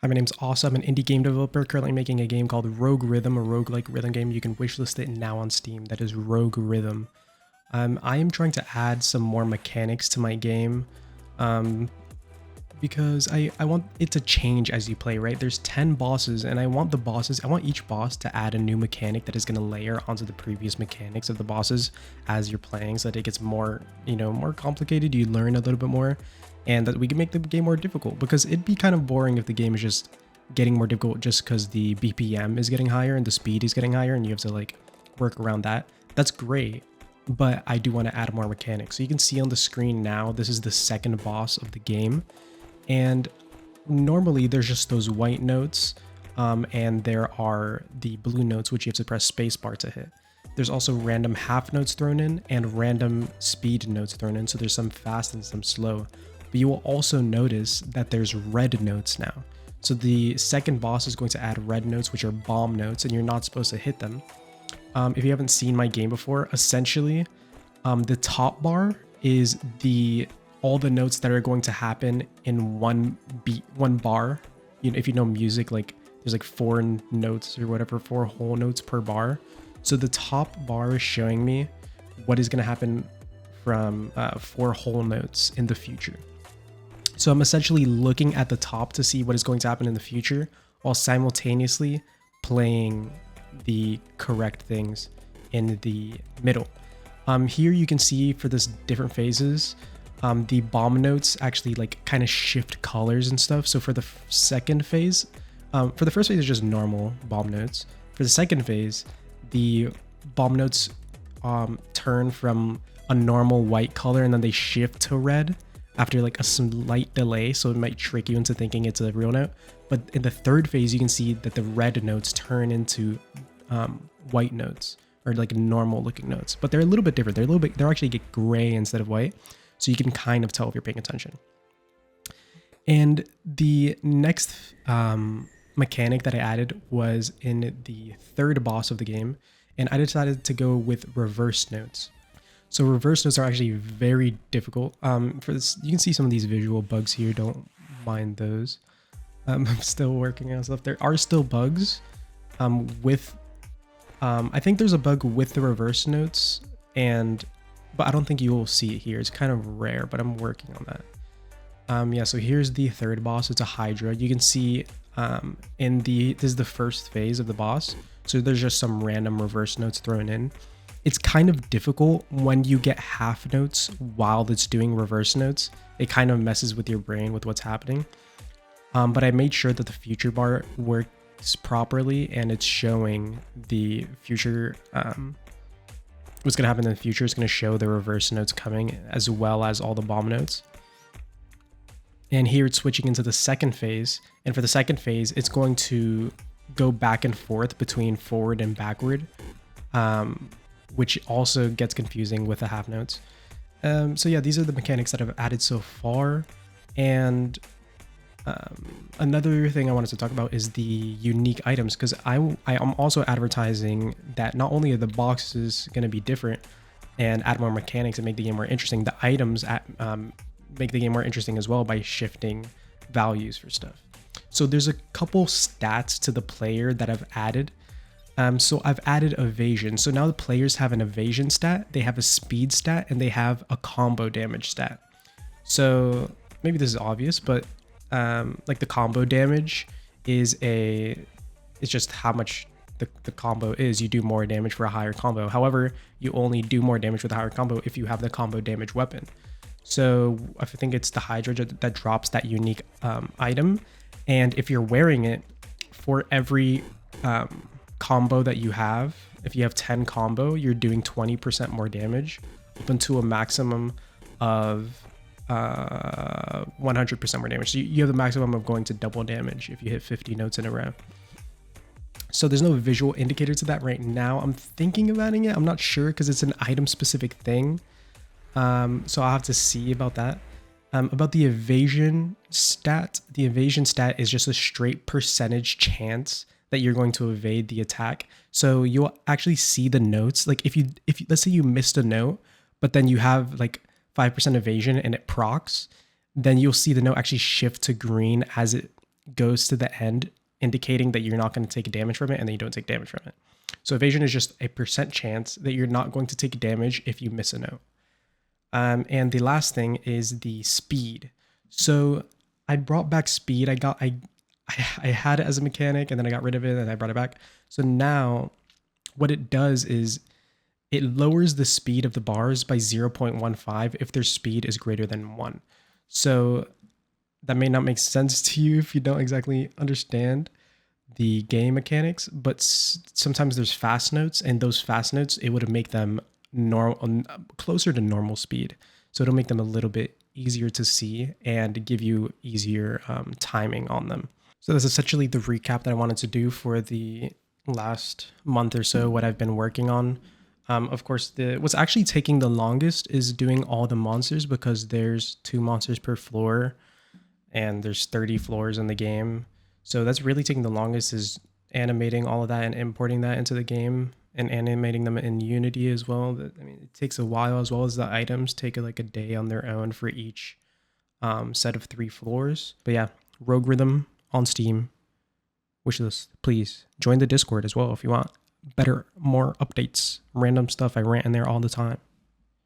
Hi, my name's Asa. I'm an indie game developer currently making a game called Rogue Rhythm, a roguelike rhythm game. You can wishlist it now on Steam. That is Rogue Rhythm. I am trying to add some more mechanics to my game because I want it to change as you play, right? There's 10 bosses and I want each boss to add a new mechanic that is going to layer onto the previous mechanics of the bosses as you're playing so that it gets more, more complicated. You learn a little bit more and that we can make the game more difficult because it'd be kind of boring if the game is just getting more difficult just because the BPM is getting higher and the speed is getting higher and you have to like work around that. That's great, but I do want to add more mechanics. So you can see on the screen now, this is the second boss of the game. And normally there's just those white notes and there are the blue notes, which you have to press spacebar to hit. There's also random half notes thrown in and random speed notes thrown in. So there's some fast and some slow. But you will also notice that there's red notes now. So the second boss is going to add red notes, which are bomb notes, and you're not supposed to hit them. If you haven't seen my game before, essentially, the top bar is all the notes that are going to happen in one bar. If you know music, like there's like 4 notes or whatever, 4 whole notes per bar. So the top bar is showing me what is going to happen from 4 whole notes in the future. So I'm essentially looking at the top to see what is going to happen in the future while simultaneously playing the correct things in the middle. Here you can see for this different phases, the bomb notes actually like kind of shift colors and stuff. So for the second phase, for the first phase is just normal bomb notes. For the second phase, the bomb notes turn from a normal white color and then they shift to red after like a slight delay, so it might trick you into thinking it's a real note. But in the third phase, you can see that the red notes turn into white notes or like normal looking notes, but they're a little bit different. They're actually get gray instead of white, so you can kind of tell if you're paying attention. And the next mechanic that I added was in the third boss of the game, and I decided to go with reverse notes. So reverse notes are actually very difficult. For this, you can see some of these visual bugs here. Don't mind those. I'm still working on stuff. There are still bugs I think there's a bug with the reverse notes, but I don't think you will see it here. It's kind of rare, but I'm working on that. Yeah, so here's the third boss. It's a Hydra. You can see this is the first phase of the boss. So there's just some random reverse notes thrown in. It's kind of difficult when you get half notes while it's doing reverse notes. It kind of messes with your brain with what's happening. But I made sure that the future bar works properly and it's showing the future, what's going to happen in the future. It's going to show the reverse notes coming as well as all the bomb notes. And here it's switching into the second phase. And for the second phase, it's going to go back and forth between forward and backward. Which also gets confusing with the half notes. So yeah, these are the mechanics that I've added so far. And another thing I wanted to talk about is the unique items, because I am also advertising that not only are the boxes going to be different and add more mechanics and make the game more interesting, the items make the game more interesting as well by shifting values for stuff. So there's a couple stats to the player that I've added. So I've added evasion. So now the players have an evasion stat, they have a speed stat, and they have a combo damage stat. So maybe this is obvious, but like the combo damage is just how much the combo is. You do more damage for a higher combo. However, you only do more damage with a higher combo if you have the combo damage weapon. So I think it's the Hydra that drops that unique item. And if you're wearing it, for every combo that you have, if you have 10 combo, you're doing 20% more damage up until a maximum of 100% more damage. So you have the maximum of going to double damage if you hit 50 notes in a row. So there's no visual indicator to that right now. I'm thinking of adding it. I'm not sure because it's an item specific thing. So I'll have to see about that. About the evasion stat is just a straight percentage chance that you're going to evade the attack. So you'll actually see the notes. Like if you let's say you missed a note, but then you have like 5% evasion and it procs, then you'll see the note actually shift to green as it goes to the end, indicating that you're not going to take damage from it, and then you don't take damage from it. So evasion is just a percent chance that you're not going to take damage if you miss a note. And the last thing is the speed. So I brought back speed. I had it as a mechanic, and then I got rid of it, and I brought it back. So now what it does is it lowers the speed of the bars by 0.15 if their speed is greater than 1. So that may not make sense to you if you don't exactly understand the game mechanics, but sometimes there's fast notes, and those fast notes, it would make them closer to normal speed. So it'll make them a little bit easier to see and give you easier timing on them. So that's essentially the recap that I wanted to do for the last month or so, what I've been working on. Of course, what's actually taking the longest is doing all the monsters, because there's 2 monsters per floor and there's 30 floors in the game. So that's really taking the longest, is animating all of that and importing that into the game and animating them in Unity as well. I mean, it takes a while, as well as the items take like a day on their own for each set of 3 floors. But yeah, Rogue Rhythm on Steam. Wishlist, please join the Discord as well if you want more updates, random stuff. I rant in there all the time.